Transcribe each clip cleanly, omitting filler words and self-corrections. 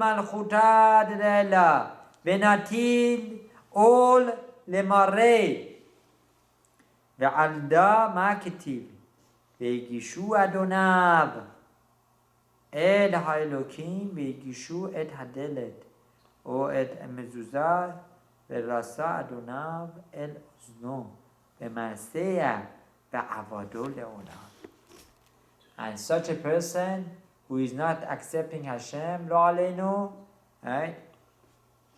מלכותה דרלה ונטיל עול למראה ועל דה מה כתיב והגישו אדוניו אל האלוקים והגישו את הדלת או את המזוזה ורסה אדוניו אל אוזנו ומעשיה ועבדו לעולם. And such a person who is not accepting Hashem, lo aleinu, right?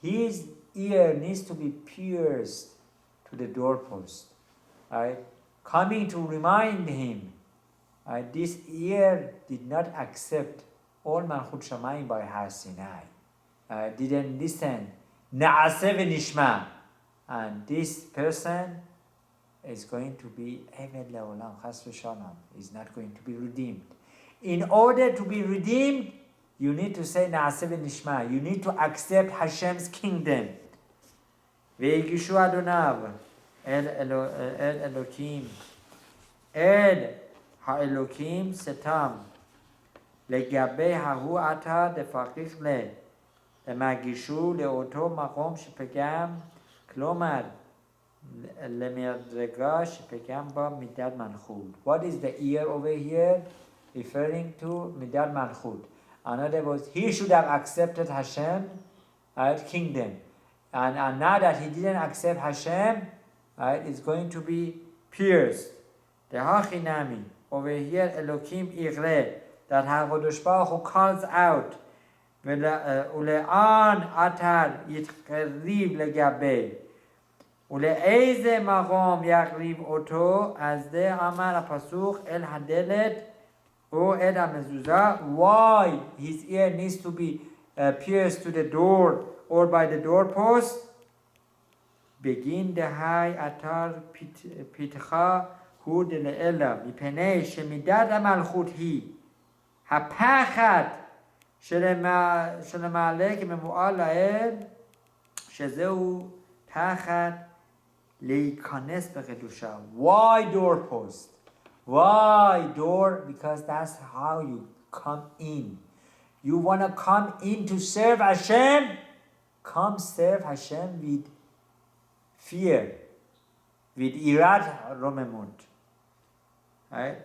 His ear needs to be pierced to the doorpost, right? Coming to remind him, right? This ear did not accept all Malchut Shamayim by Har Sinai. Didn't listen. Na'aseh v'nishma. And this person is going to be Eved Le'olam, Chas v'Shalom, is not going to be redeemed. In order to be redeemed, you need to say Na'aseh v'nishma. You need to accept Hashem's kingdom. Ve'yigishu Adonav El Elokim El HaElokim Setam Legabe Hahu Ata Defakich Le Lemagishu Le'oto Makom Shepegam Klomar Lemerdrega Shepegam Ba Midad Malchut. What is the ear over here? Referring to Midad Malchut. In other words, he should have accepted Hashem, right, kingdom. And now that he didn't accept Hashem, right, it's going to be pierced. The Hachinami, over here, Elokim Igre, that HaKadosh Baruch Hu calls out, Ule'an atar yitqeriv legabe, Ule'eze magom yakriv oto, as the Amar HaPasuch El Hadelet, O El HaMezuzah, why his ear needs to be pierced to the door or by the doorpost? Begin the high atar pitcha hu de le'ela mipnei shemidad ha'malchut hi hapachat shelemalek memu'al la'el shezehu tachat leikanes bekedusha. Why doorpost? Why door? Because that's how you come in. You want to come in to serve Hashem? Come serve Hashem with fear, with irat romemut. Right?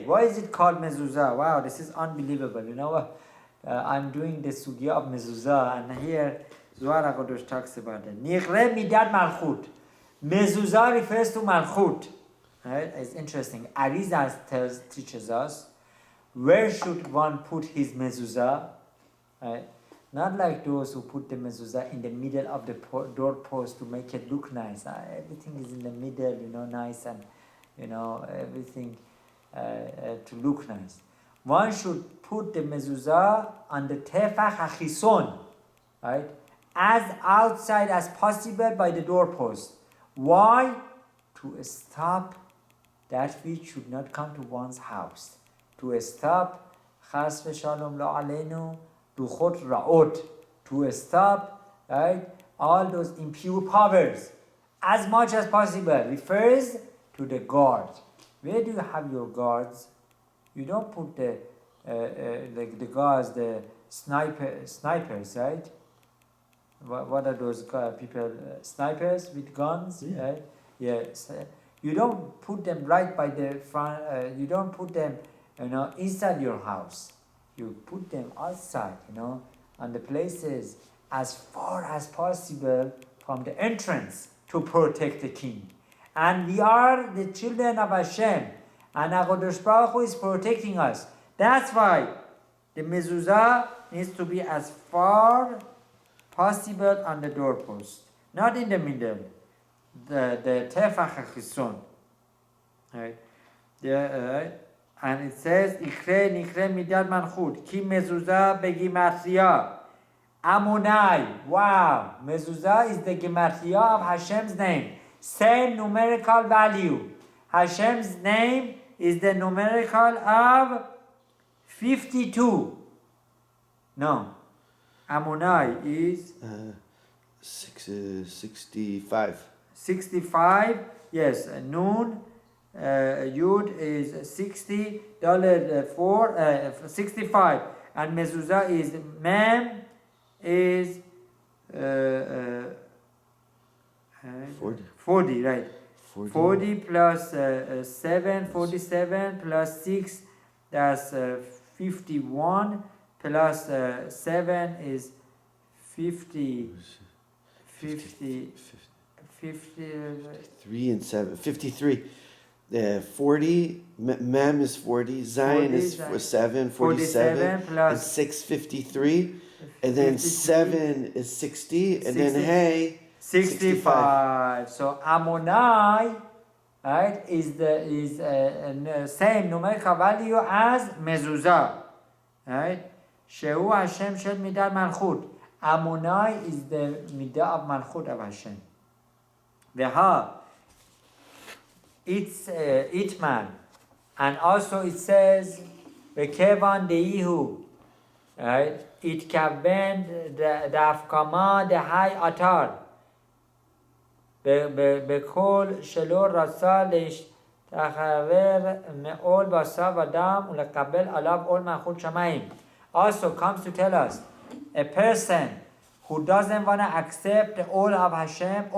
Why is it called mezuzah? Wow, this is unbelievable. You know what? I'm doing the sugya of mezuzah, and here Zohar HaKadosh talks about it. Nichre midad malchut. Mezuzah refers to malchut. Right? It's interesting. Arizal teaches us where should one put his mezuzah. Right? Not like those who put the mezuzah in the middle of the doorpost to make it look nice. Everything is in the middle, nice and, everything to look nice. One should put the mezuzah on the tefach hachison, right? As outside as possible by the doorpost. Why? To stop that which should not come to one's house. To stop chas v'shalom lo aleinu luchot ra'ot, to stop, right, all those impure powers as much as possible. Refers to the guard. Where do you have your guards? You don't put the guards, the snipers, right? What are those people? Snipers with guns, yeah. Right? Yes. You don't put them right by the front. You don't put them, inside your house. You put them outside, on the places as far as possible from the entrance to protect the king. And we are the children of Hashem, and HaKadosh Baruch Hu is protecting us. That's why the mezuzah needs to be as far possible on the doorpost, not in the middle. The tefach hachison, right? And it says, Ikre nikre midad malchut, ki mezuzah begimatria, Amunai. Wow, mezuzah is the gematria of Hashem's name. Same numerical value. Hashem's name is the numerical of 52. No, Amunai is 65. 65, yes. Noon, Yud is $60, 65. and mezuzah is mem is 40, right? 40 plus 7, 47 plus 6, that's 51, plus 7 is 50, 3 and 7, 53. 40, mem is 40, zayin is 7, 47, plus and 6, 53, and then 7 is 60, and then hey, 65. So Ammonai, right, is the same numerical value as mezuzah, right? Shehu Hashem shel midat malchut. Ammonai is the midah of malchut of Hashem. Veha, it's each man, and also it says vekevan deihu, right? It kaven the afkama the high atar. בכל שלא רצה להשתחרר מעול בשר ודם ולקבל עליו עול מלכות שמיים. Also comes to tell us, a person who doesn't want to accept the all of Hashem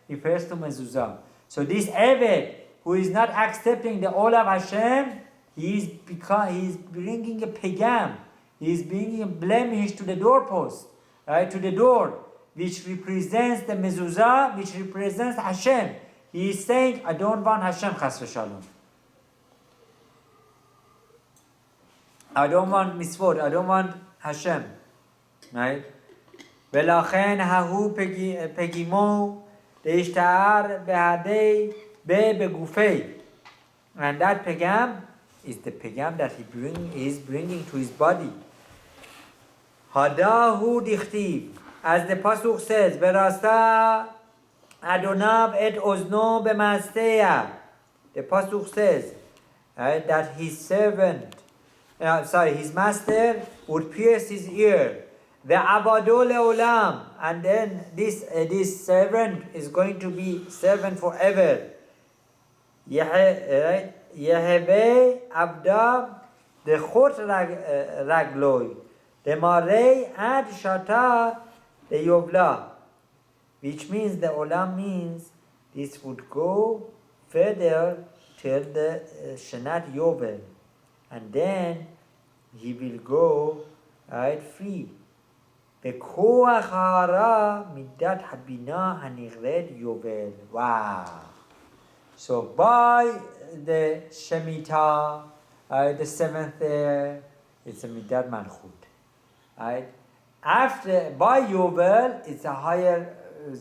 refers to mezuzah. So this Eved who is not accepting the all of Hashem, he's bringing a pegam, he's bringing a blemish to the doorpost, right, to the door, which represents the mezuzah, which represents Hashem. He is saying, I don't want Hashem, chas v'shalom. I don't want mitzvot, I don't want Hashem. Right? ולכן ההוא פגימו להשתער בהדי בגופי. And that pegam is the pegam that he is bringing to his body. Hadahu dichtiv. As the pasuk says, "Verasa Adonav et ozno b'masteya." The pasuk says that his master would pierce his ear. The abado leolam, and then this servant is going to be servant forever. Yeheve abda dechot ragloi, demarei ad shata the Yovla, which means the Olam means this would go further till the Shanat Yovel, and then he will go free. Bekoach hara midat habina hanigred Yovel. Wow! So by the Shemitah, the seventh year, it's a midat malchut, right? After, by Yovel, it's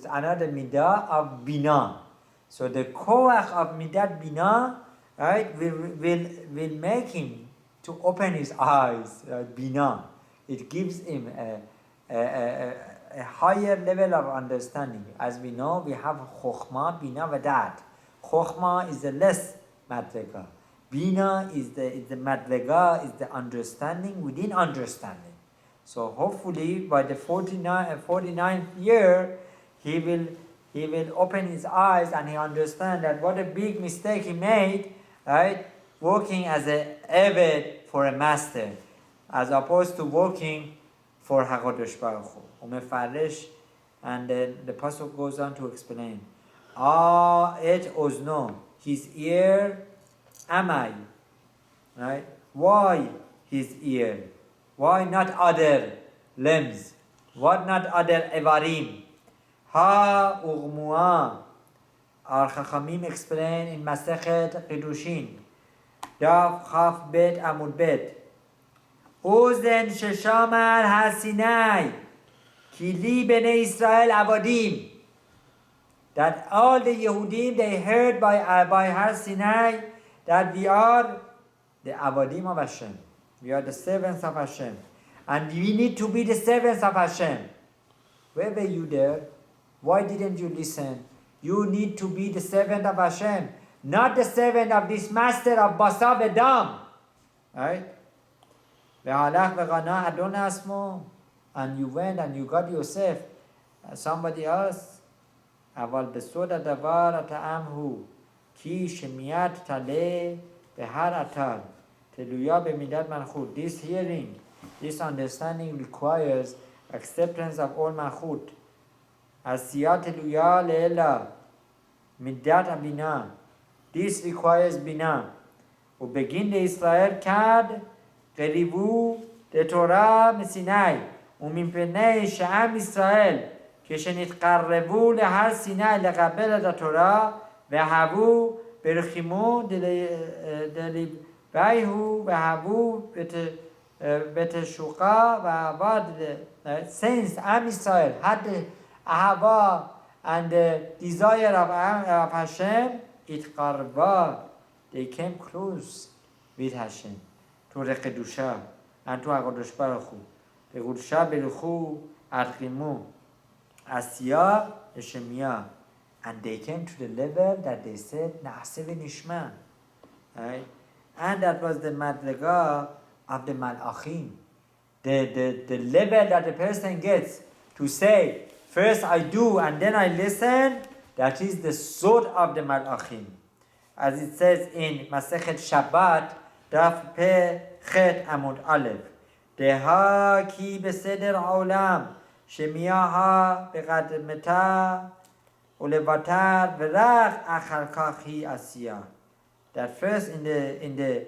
another midah of Bina. So the koach of midat Bina, right, will make him to open his eyes, Bina. It gives him a higher level of understanding. As we know, we have Chokhmah, Bina, Vadat. Chokhmah is the less madrega. Bina is the madrega, is the understanding within understanding. So hopefully by the 49th year, he will open his eyes and he understand that what a big mistake he made, right? Working as a eved for a master, as opposed to working for HaKadosh Baruch Hu. Umefarish, and then the pasuk goes on to explain. Et ozno, his ear, amai, right? Why his ear? Why not other limbs? Why not other evarim? Ha ugmua. Our Chachamim explain in Masechet Kedushin, Daf Chaf Bet Amud Bet. Ozen sheshamar hasinai, kili bnei Israel avadim. That all the Yehudim, they heard by Har Sinai that we are the avadim of Hashem. We are the servants of Hashem. And we need to be the servants of Hashem. Where were you there? Why didn't you listen? You need to be the servant of Hashem, not the servant of this master of Basar Vedam. Right? And you went and you got yourself somebody else. אבל בסוד הדבר הטעם הוא כי שמיעת תעלה בהר אתר תלויה במידת מלכות. This hearing, this understanding requires acceptance of all מלכות. עשייה תלויה לאלה, מידת הבינה. This requires בינה. ובגין לישראל כד קריבו לתורה מסיני, ומפני שעם ישראל כשנתקרבו להר סיני לקבל את התורה והבו ברחימו דליבהו והבו בתשוקה ועבד. Since Am Israel had the ahava and the desire of Hashem, itqarba, they came close with Hashem to the Kedusha and to HaKadosh Baruch Hu. The Kedusha Beruchu Archimu Asiyah Shemiyah, and they came to the level that they said Na'aseh v'nishma, right? And that was the madrega of the malachim. The level that the person gets to say, first I do and then I listen, that is the sort of the malachim. As it says in Masechet Shabbat, Daf Pe Chet Amud Aleph, Deha ki beseder olam, shemiyaha beqadmeta ulevatar v'rach achar kach hi asiyah. That first in the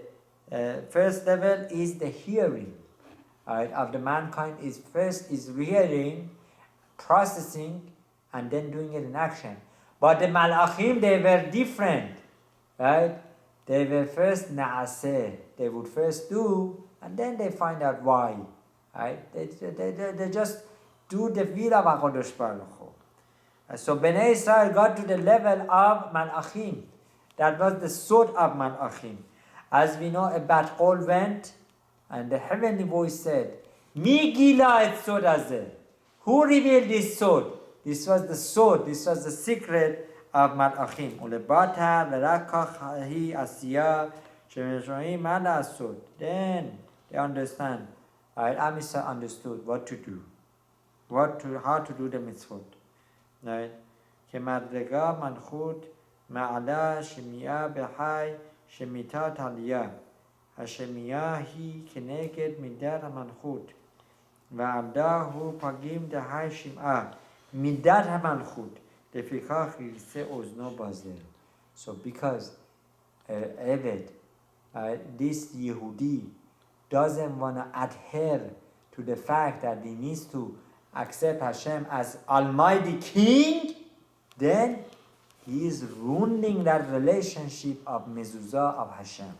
first level is the hearing, right, of the mankind. Is first is hearing, processing, and then doing it in action. But the malachim, they were different, right? They were first na'aseh. They would first do, and then they find out why, right? They just do the will of HaKadosh Baruch Hu. So Bnei Israel got to the level of malachim. That was the sort of malachim. As we know, a Bat Kol went, and the heavenly voice said, Mi gila et sod hazeh. Who revealed this sword? This was the sword, this was the secret of malachim. Ulebata v'rakach hi asiyah shemeshoim ala asod. Then they understand. Right? Am Yisrael understood what to do, how to do the mitzvot. Right? Kemadrega malchut ma'ala shemiya b'chai shemitat aliyah. השמיעה היא כנגד מידת המלכות, ועבדה הוא פגים דהי שמעה, מידת המלכות, לפיכך ירצה אוזנו בזר. So because Eved, this Yehudi, doesn't want to adhere to the fact that he needs to accept Hashem as Almighty King, then he is ruining that relationship of mezuzah of Hashem.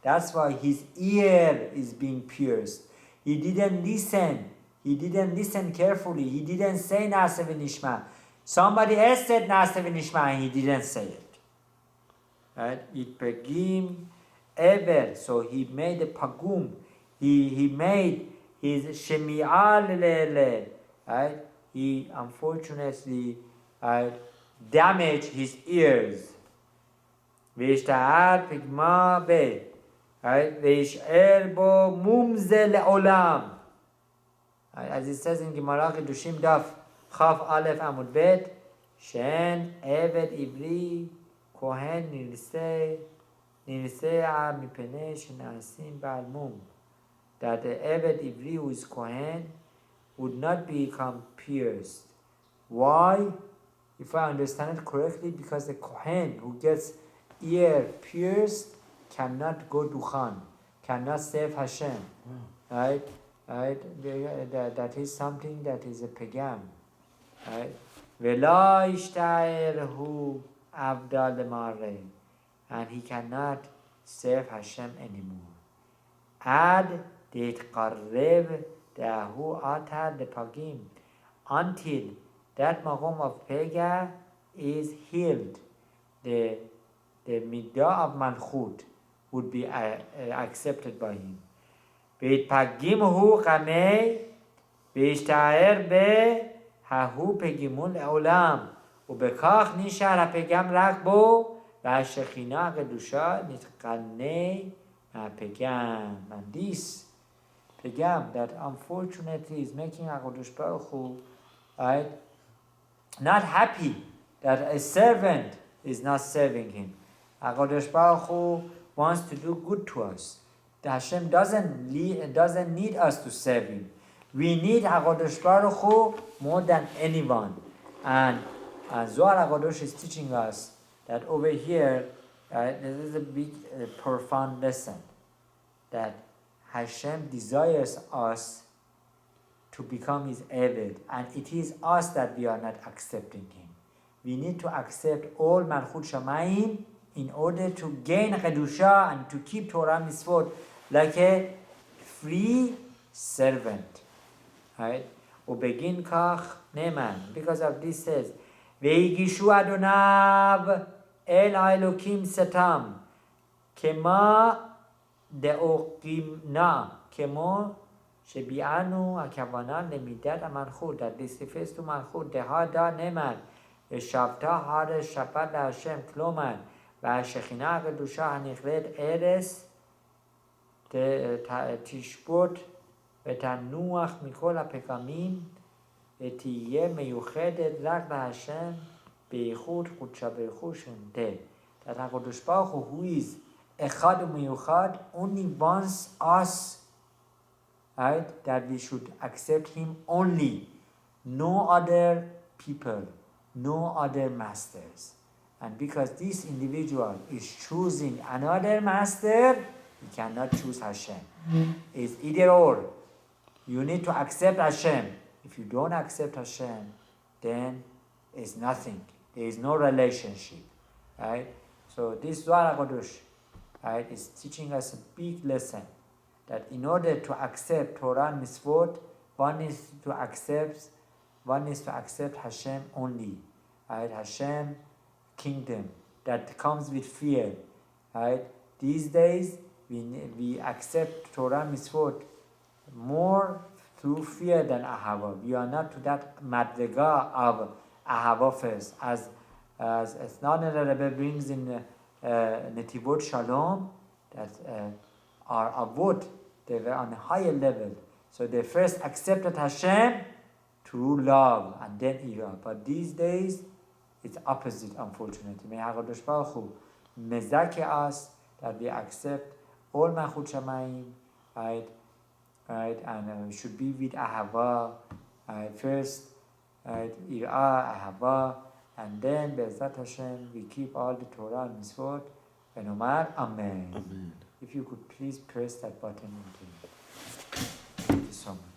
That's why his ear is being pierced. He didn't listen. He didn't listen carefully. He didn't say Na'aseh v'nishma. Somebody else said Na'aseh v'nishma and he didn't say it. Right? It pagim ever. So he made a pagum. He made his shemi'ah lele. Right? He unfortunately damaged his ears. V'ishta'ad pigma be. Right? Ve'ish'er bo mumze le'olam. As it says in Gemara Kedushim Daf Chaf Aleph Amud Bet, Shen Eved Ivri Kohen Nirse'a Mipnei Shenasim Ba'al Mum. That the Eved Ivri who is Kohen would not become pierced. Why? If I understand it correctly, because the Kohen who gets ear pierced cannot go duchan, cannot save Hashem, right? Right? That is something that is a pagam, right? V'lo yishta'erhu avda lemareh, and he cannot save Hashem anymore. Ad deitqarrev dahu atad lepagim, until that makom of pega is healed, the midah of malchut would be accepted by him. Ve'itpagimhu chamei ve'ishta'er be hahu pegimun le'olam ubekach nishar hapegam rak bo ve'ashechina kedusha nitkanei hapegam. And this pegam that unfortunately is making HaKadosh Baruch Hu not happy that a servant is not serving him. HaKadosh Baruch Hu wants to do good to us. Hashem doesn't need us to serve Him. We need HaKadosh Baruch Hu more than anyone. And Zohar HaKadosh is teaching us that over here, this is a big, profound lesson, that Hashem desires us to become His Eved, and it is us that we are not accepting Him. We need to accept all Malchut Shamayim in order to gain Kedusha and to keep Torah Mitzvot like a free servant. Right? Ubegin kach neman. Because of this says, Veigishu Adonav El Elokim Setam Kema Deokimna Kemo Shebianu Akavana Lemidat Amalchut. That this refers to Malchut. Dehada neman. Shavta Hare Shabbat Hashem Kloman. והשכינה הקדושה הנכלית ארץ תשבות ותנוח מכל הפגמים ותהיה מיוחדת רק להשם בייחוד קודשה ברכו שונתה. That HaKadosh Baruch Hu, who is echad u'miyuchad, only wants us, right, that we should accept Him only, no other people, no other masters. And because this individual is choosing another master, he cannot choose Hashem. It's either or. You need to accept Hashem. If you don't accept Hashem, then it's nothing. There is no relationship. Right? So this Zohar HaKadosh, right, is teaching us a big lesson, that in order to accept Torah and Mitzvot, one is to accept Hashem only. Right? Hashem kingdom that comes with fear, right? These days we accept Torah Mitzvot more through fear than ahava. We are not to that madrega of ahava first, as Snadner Rebbe brings in Netivot Shalom, that our avot, they were on a higher level, so they first accepted Hashem through love and then ira. But these days it's opposite, unfortunately. May HaKadosh Baruch Hu mezake us, that we accept all Malchut Shamayim, right, and we should be with ahava, first, right, ira, ahava, and then Be'ezrat Hashem we keep all the Torah and Mitzvot. And Omar, Amen. Amen. If you could please press that button. Thank you so much.